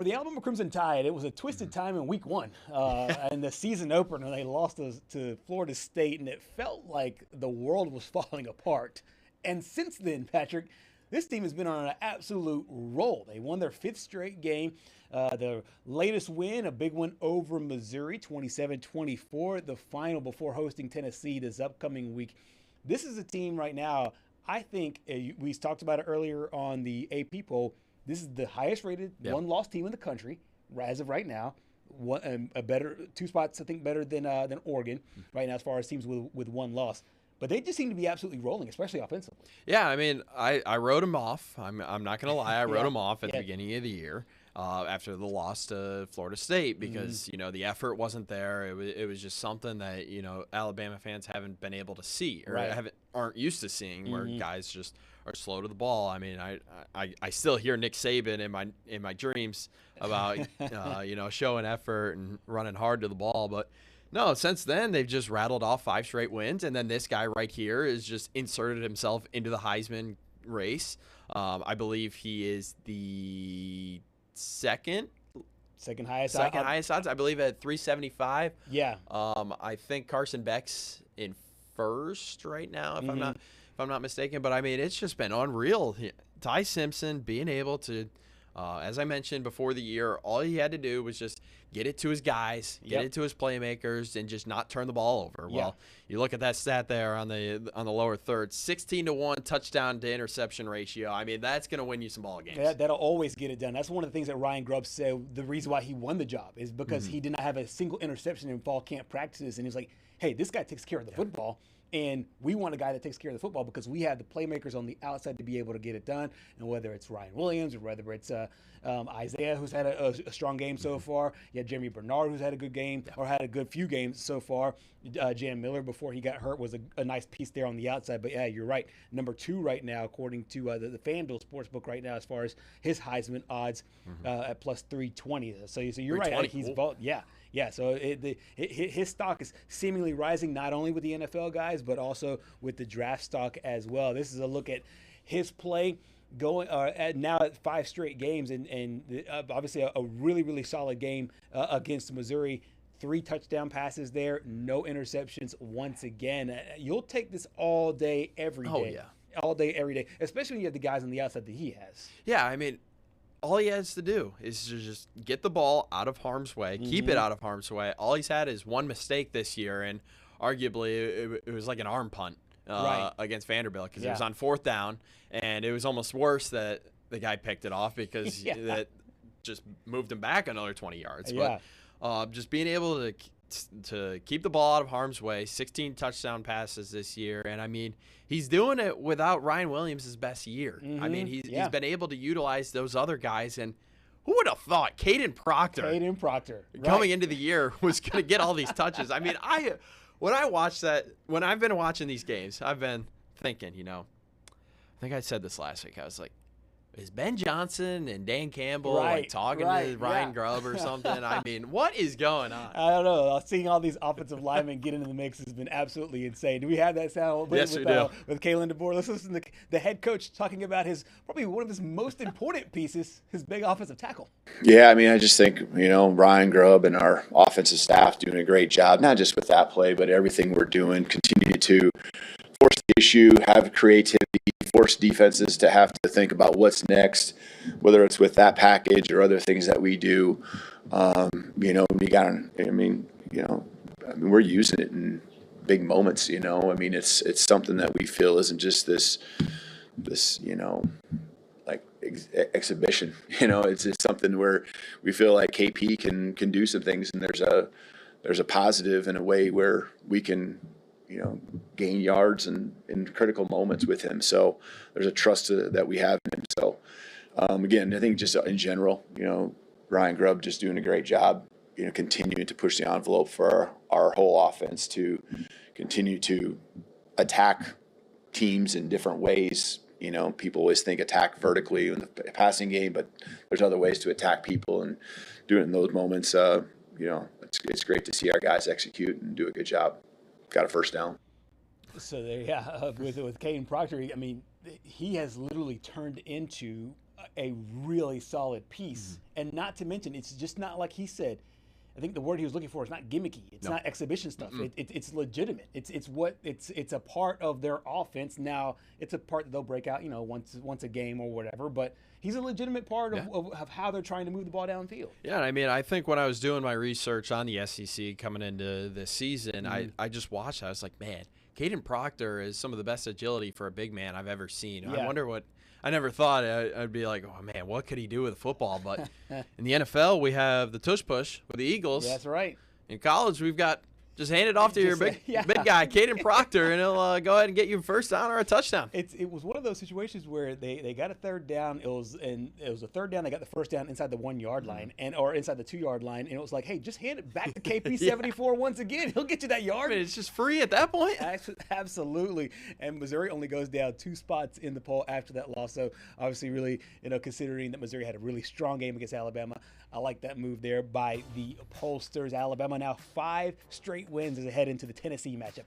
For the Alabama Crimson Tide, it was a twisted time in week one. And the season opener, they lost to Florida State, and it felt like the world was falling apart. And since then, Patrick, this team has been on an absolute roll. They won their 5th straight game. The latest win, a big one over Missouri, 27-24, the final before hosting Tennessee this upcoming week. This is a team right now, I think, we talked about it earlier on the AP poll. This is the highest rated one-loss team in the country as of right now. A better 2 spots, I think, better than Oregon right now as far as teams with one loss. But they just seem to be absolutely rolling, especially offensively. Yeah, I mean, I wrote them off. I'm not going to lie. I wrote them off at the beginning of the year after the loss to Florida State because, the effort wasn't there. It was just something that, Alabama fans haven't been able to see or aren't used to seeing where guys just are slow to the ball. I mean, I still hear Nick Saban in my dreams about, showing effort and running hard to the ball. But no, since then, they've just rattled off 5 straight wins. And then this guy right here has just inserted himself into the Heisman race. I believe he is the second highest odds. I believe at 375. Yeah. I think Carson Beck's in first right now, if I'm not mistaken. But I mean, it's just been unreal. Ty Simpson being able to, as I mentioned before the year, all he had to do was just get it to his guys, get it to his playmakers, and just not turn the ball over. Well, you look at that stat there on the lower third, 16-1 touchdown to interception ratio. I mean, that's going to win you some ball games. That'll always get it done. That's one of the things that Ryan Grubb said. The reason why he won the job is because he did not have a single interception in fall camp practices, and he was like, "Hey, this guy takes care of the football." And we want a guy that takes care of the football because we have the playmakers on the outside to be able to get it done. And whether it's Ryan Williams or whether it's Isaiah, who's had a strong game so far. You had Jeremy Bernard, who's had a good game or had a good few games so far. Jan Miller, before he got hurt, was a nice piece there on the outside. But, yeah, you're right. Number 2 right now, according to the FanDuel Sportsbook right now, as far as his Heisman odds at plus 320. So you're right. He's Yeah, so his stock is seemingly rising not only with the NFL guys, but also with the draft stock as well. This is a look at his play going now at 5 straight games, and obviously a really, really solid game against Missouri. 3 touchdown passes there, no interceptions once again. You'll take this all day, every day. Oh, yeah. All day, every day, especially when you have the guys on the outside that he has. Yeah, I mean, all he has to do is to just get the ball out of harm's way, keep it out of harm's way. All he's had is one mistake this year, and arguably it was like an arm punt against Vanderbilt because it was on 4th down, and it was almost worse that the guy picked it off because that just moved him back another 20 yards. But just being able to keep the ball out of harm's way, 16 touchdown passes this year. And, I mean, he's doing it without Ryan Williams' best year. I mean, he's been able to utilize those other guys. And who would have thought Kadyn Proctor coming into the year was going to get all these touches? I mean, when I've been watching these games, I've been thinking, I think I said this last week. I was like, is Ben Johnson and Dan Campbell talking to Ryan Grubb or something? I mean, what is going on? I don't know. Seeing all these offensive linemen get into the mix has been absolutely insane. Do we have that sound yes, we do. With Kalen DeBoer? Let's listen to the head coach talking about probably one of his most important pieces, his big offensive tackle. Yeah, I mean, I just think, Ryan Grubb and our offensive staff doing a great job, not just with that play, but everything we're doing, continue to force the issue, have creativity, force defenses to have to think about what's next, whether it's with that package or other things that we do. We're using it in big moments. I mean, it's something that we feel isn't just this exhibition. It's something where we feel like KP can do some things, and there's a positive in a way where we can gain yards in critical moments with him. So there's a trust that we have in him. So, again, I think just in general, Ryan Grubb just doing a great job, continuing to push the envelope for our whole offense to continue to attack teams in different ways. People always think attack vertically in the passing game, but there's other ways to attack people, and do it in those moments. It's great to see our guys execute and do a good job. Got a first down. So with Kadyn Proctor, I mean, he has literally turned into a really solid piece. And not to mention, it's just not like he said. I think the word he was looking for is not gimmicky. It's not exhibition stuff. It's legitimate. It's a part of their offense. Now it's a part that they'll break out, once a game or whatever. But he's a legitimate part of how they're trying to move the ball downfield. Yeah, I mean, I think when I was doing my research on the SEC coming into this season, I just watched. I was like, man, Kadyn Proctor is some of the best agility for a big man I've ever seen. Yeah. I wonder what. I never thought I'd be like, oh, man, what could he do with football? But in the NFL, we have the tush push with the Eagles. That's right. In college, we've got just hand it off to your big guy, Kadyn Proctor, and he'll go ahead and get you a first down or a touchdown. It was one of those situations where they got a third down. It was a third down. They got the first down inside the 1 yard line or inside the 2 yard line, and it was like, hey, just hand it back to KP 74 once again. He'll get you that yard. I mean, it's just free at that point. Absolutely. And Missouri only goes down 2 spots in the poll after that loss. So obviously, really, considering that Missouri had a really strong game against Alabama, I like that move there by the pollsters. Alabama now 5 straight wins as they head into the Tennessee matchup.